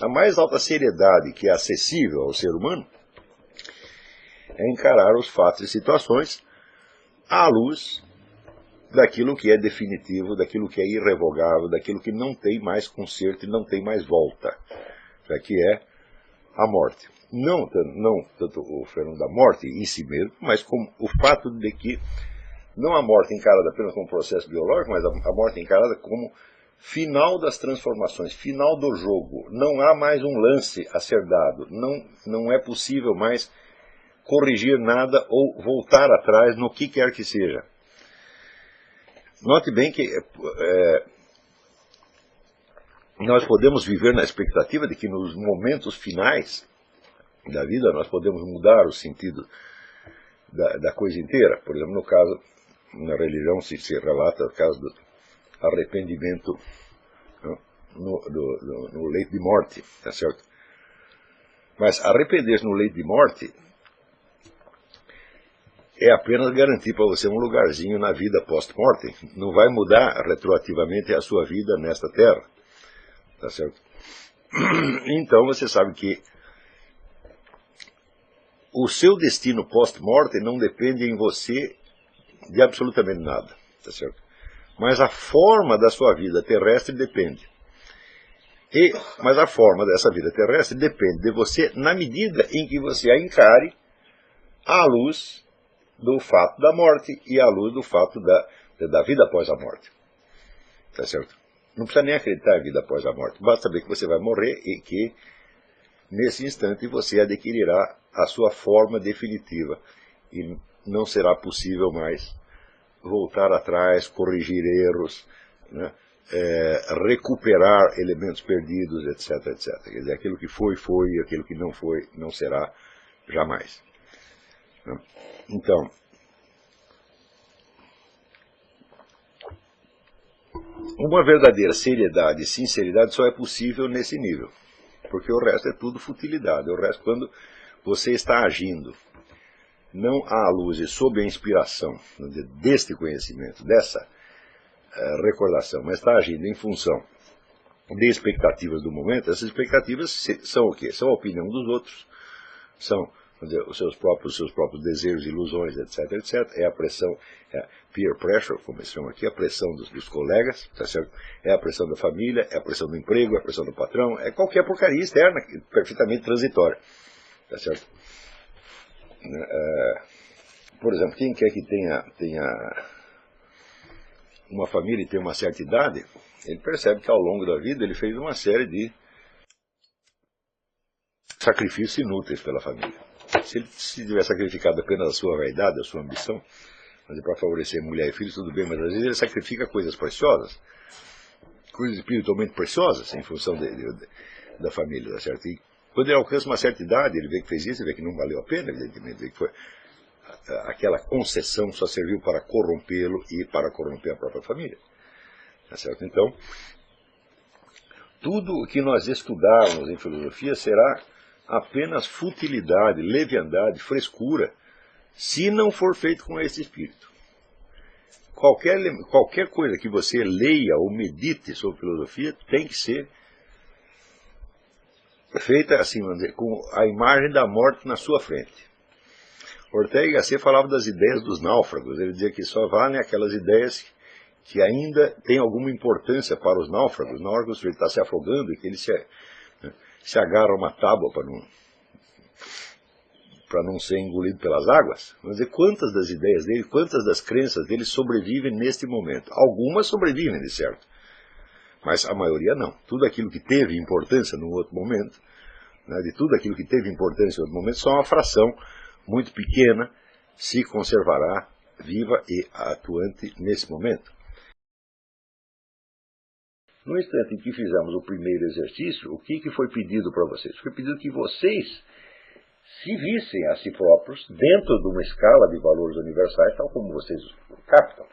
A mais alta seriedade que é acessível ao ser humano é encarar os fatos e situações à luz daquilo que é definitivo, daquilo que é irrevogável, daquilo que não tem mais conserto e não tem mais volta, que é a morte. Não tanto o fenômeno da morte em si mesmo, mas como o fato de que não a morte encarada apenas como processo biológico, mas a morte encarada como final das transformações, final do jogo. Não há mais um lance a ser dado, não é possível mais corrigir nada ou voltar atrás no que quer que seja. Note bem que nós podemos viver na expectativa de que nos momentos finais da vida nós podemos mudar o sentido da coisa inteira. Por exemplo, no caso, na religião se relata o caso do arrependimento no leito de morte, tá certo? Mas arrepender-se no leito de morte é apenas garantir para você um lugarzinho na vida pós-mortem. Não vai mudar retroativamente a sua vida nesta terra. Tá certo? Então você sabe que o seu destino pós-mortem não depende em você de absolutamente nada. Tá certo? Mas a forma da sua vida terrestre depende. Mas a forma dessa vida terrestre depende de você na medida em que você a encare à luz do fato da morte e à luz do fato da vida após a morte. Tá certo? Não precisa nem acreditar em vida após a morte. Basta saber que você vai morrer e que, nesse instante, você adquirirá a sua forma definitiva. E não será possível mais voltar atrás, corrigir erros, né? Recuperar elementos perdidos, etc, etc. Quer dizer, aquilo que foi, foi, e aquilo que não foi, não será jamais. Então, uma verdadeira seriedade e sinceridade só é possível nesse nível, porque o resto é tudo futilidade. O resto, quando você está agindo não à luz e sob a inspiração deste conhecimento, dessa recordação, mas está agindo em função de expectativas do momento, essas expectativas são o quê? São a opinião dos outros, são os seus próprios desejos, ilusões, etc, etc. É a pressão, é a peer pressure, como eles chamam aqui, a pressão dos colegas, tá certo? É a pressão da família, é a pressão do emprego, é a pressão do patrão, é qualquer porcaria externa, perfeitamente transitória, tá certo? Por exemplo, quem quer que tenha uma família e tenha uma certa idade, ele percebe que ao longo da vida ele fez uma série de sacrifícios inúteis pela família. Se ele tiver sacrificado apenas a sua vaidade, a sua ambição, para favorecer mulher e filhos, tudo bem, mas às vezes ele sacrifica coisas preciosas, coisas espiritualmente preciosas, em função da família, tá certo? E quando ele alcança uma certa idade, ele vê que fez isso, ele vê que não valeu a pena, evidentemente, vê que foi aquela concessão só serviu para corrompê-lo e para corromper a própria família, tá certo? Então, tudo o que nós estudarmos em filosofia será apenas futilidade, leviandade, frescura, se não for feito com esse espírito. Qualquer coisa que você leia ou medite sobre filosofia tem que ser feita assim, vamos dizer, com a imagem da morte na sua frente. Ortega y Gasset falava das ideias dos náufragos. Ele dizia que só valem aquelas ideias que ainda têm alguma importância para os náufragos. Na hora que o sujeito está se afogando e que ele se agarra a uma tábua para não ser engolido pelas águas. Vamos dizer, quantas das ideias dele, quantas das crenças dele sobrevivem neste momento? Algumas sobrevivem, de certo, mas a maioria não. Tudo aquilo que teve importância num outro momento, né, de tudo aquilo que teve importância em outro momento, só uma fração muito pequena se conservará viva e atuante nesse momento. No instante em que fizemos o primeiro exercício, o que foi pedido para vocês? Foi pedido que vocês se vissem a si próprios dentro de uma escala de valores universais, tal como vocês captam,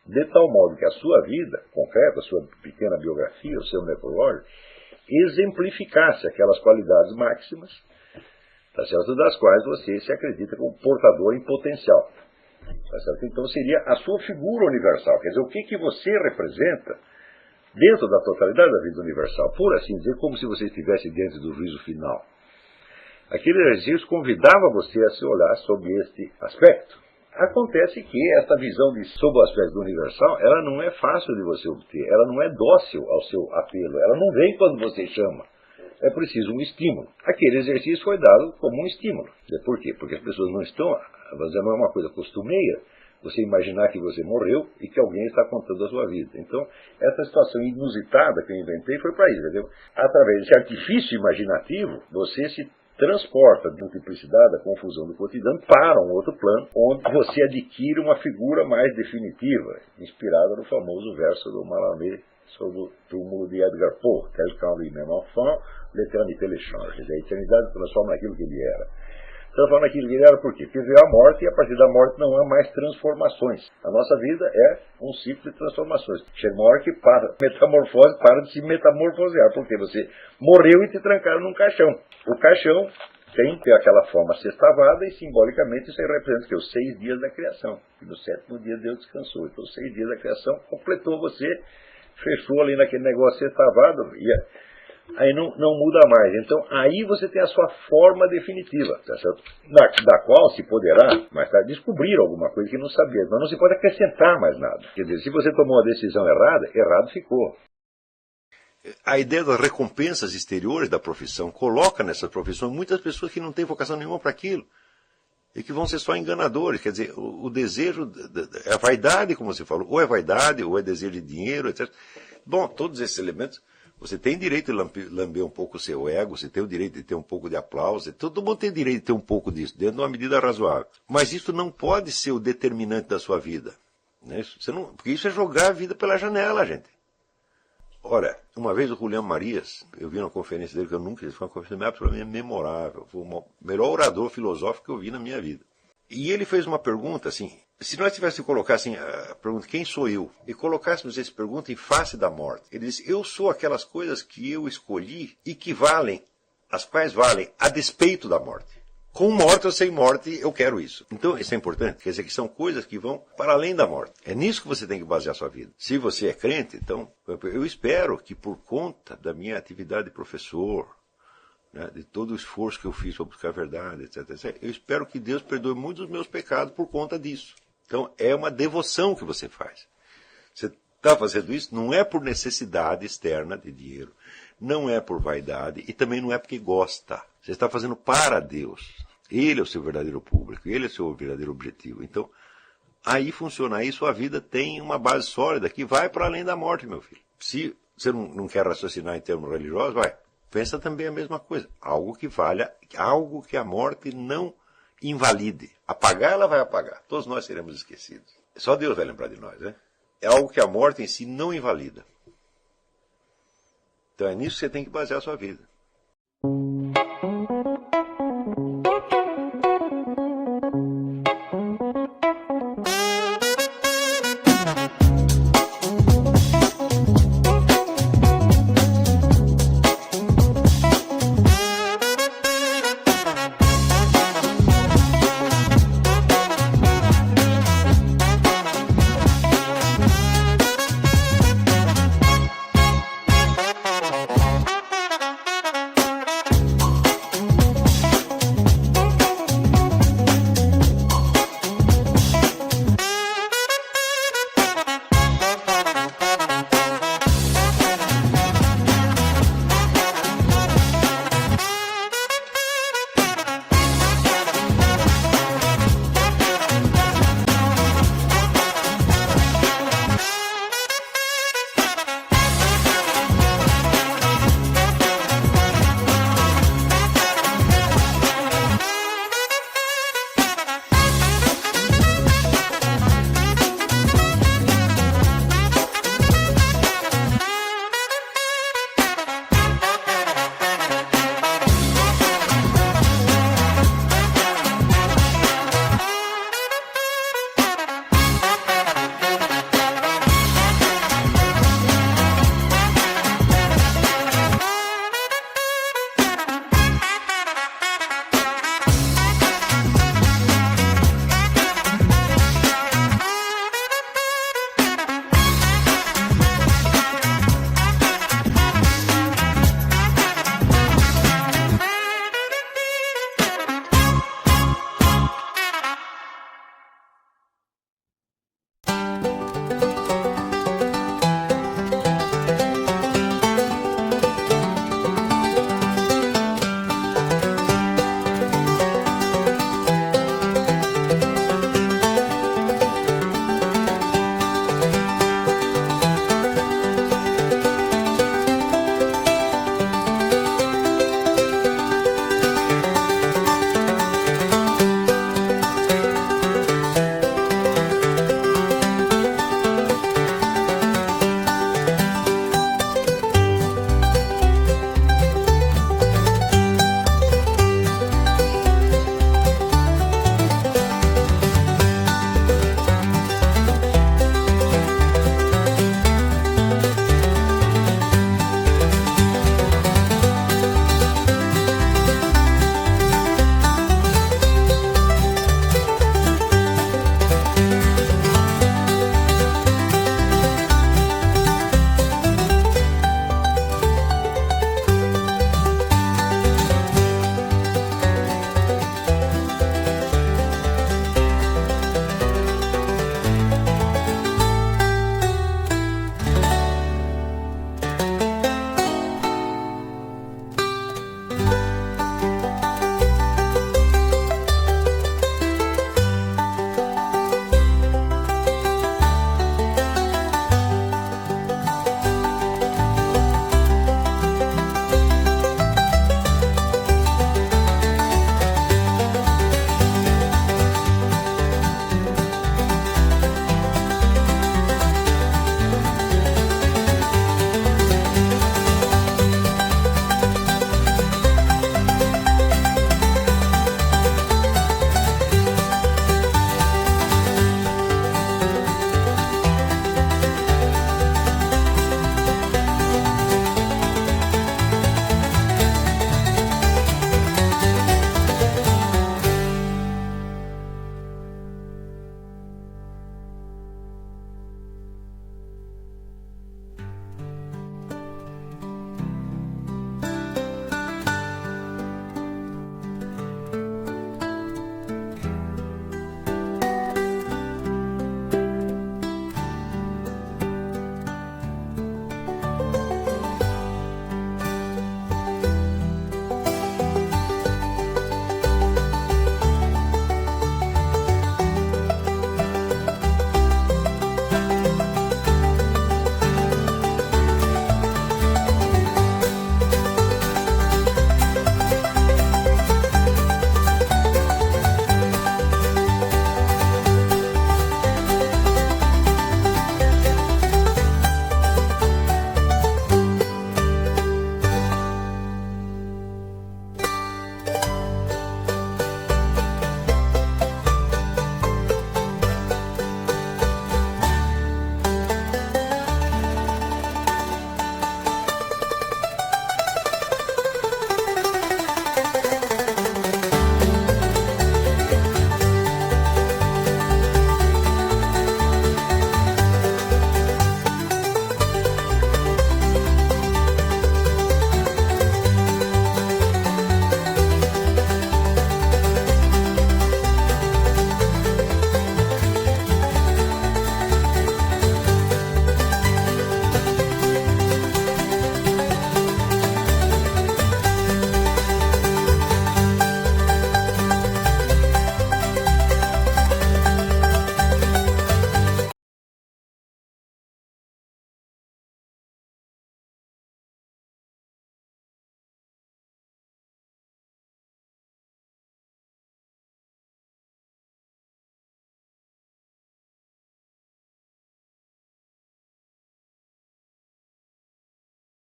de tal modo que a sua vida concreta, a sua pequena biografia, o seu necrológio, exemplificasse aquelas qualidades máximas, tá certo, das quais você se acredita como portador em potencial. Tá certo? Então seria a sua figura universal, quer dizer, o que você representa dentro da totalidade da vida universal, por assim dizer, como se você estivesse diante do juízo final. Aquele exercício convidava você a se olhar sob este aspecto. Acontece que esta visão sob o aspecto universal, ela não é fácil de você obter, ela não é dócil ao seu apelo, ela não vem quando você chama. É preciso um estímulo. Aquele exercício foi dado como um estímulo. Por quê? Porque as pessoas não estão, vamos dizer, não é uma coisa costumeira você imaginar que você morreu e que alguém está contando a sua vida. Então, essa situação inusitada que eu inventei foi para isso, entendeu? Através desse artifício imaginativo, você se transporta da multiplicidade, da confusão do cotidiano para um outro plano, onde você adquire uma figura mais definitiva, inspirada no famoso verso do Mallarmé sobre o túmulo de Edgar Poe, tel qu'en lui-même enfant, l'éternité le change. Quer dizer, a eternidade transforma naquilo que ele era. Transforma naquilo que ele era por quê? Porque veio a morte e a partir da morte não há mais transformações. A nossa vida é um ciclo de transformações. Chega uma hora que metamorfose para de se metamorfosear, porque você morreu e te trancaram num caixão. O caixão tem aquela forma sextavada e simbolicamente isso aí representa que os 6 dias da criação. E no 7º dia Deus descansou. Então os 6 dias da criação completou você, fechou ali naquele negócio sextavado e aí não muda mais. Então, aí você tem a sua forma definitiva, tá certo? Da qual se poderá, mais tarde, descobrir alguma coisa que não sabia. Mas não se pode acrescentar mais nada. Quer dizer, se você tomou uma decisão errada, errado ficou. A ideia das recompensas exteriores da profissão coloca nessa profissão muitas pessoas que não têm vocação nenhuma para aquilo. E que vão ser só enganadores. Quer dizer, o desejo, a vaidade, como você falou, ou é vaidade, ou é desejo de dinheiro, etc. Bom, todos esses elementos... Você tem direito de lamber um pouco o seu ego, você tem o direito de ter um pouco de aplauso, todo mundo tem direito de ter um pouco disso, dentro de uma medida razoável. Mas isso não pode ser o determinante da sua vida. Né? Porque isso é jogar a vida pela janela, gente. Ora, uma vez o Julián Marías, eu vi uma conferência dele que eu nunca fiz, foi uma conferência absolutamente memorável, foi o melhor orador filosófico que eu vi na minha vida. E ele fez uma pergunta assim, se nós tivéssemos que colocar assim, a pergunta, quem sou eu? E colocássemos essa pergunta em face da morte. Ele disse, eu sou aquelas coisas que eu escolhi e que valem, as quais valem a despeito da morte. Com morte ou sem morte, eu quero isso. Então, isso é importante, quer dizer que são coisas que vão para além da morte. É nisso que você tem que basear a sua vida. Se você é crente, então, eu espero que por conta da minha atividade de professor, de todo o esforço que eu fiz para buscar a verdade, etc, etc. Eu espero que Deus perdoe muitos dos meus pecados por conta disso. Então, é uma devoção que você faz. Você está fazendo isso não é por necessidade externa de dinheiro, não é por vaidade e também não é porque gosta. Você está fazendo para Deus. Ele é o seu verdadeiro público, ele é o seu verdadeiro objetivo. Então, aí funciona. Aí sua vida tem uma base sólida que vai para além da morte, meu filho. Se você não quer raciocinar em termos religiosos, vai. Pensa também a mesma coisa. Algo que valha, algo que a morte não invalide. Apagar, ela vai apagar. Todos nós seremos esquecidos. Só Deus vai lembrar de nós, né? É algo que a morte em si não invalida. Então é nisso que você tem que basear a sua vida.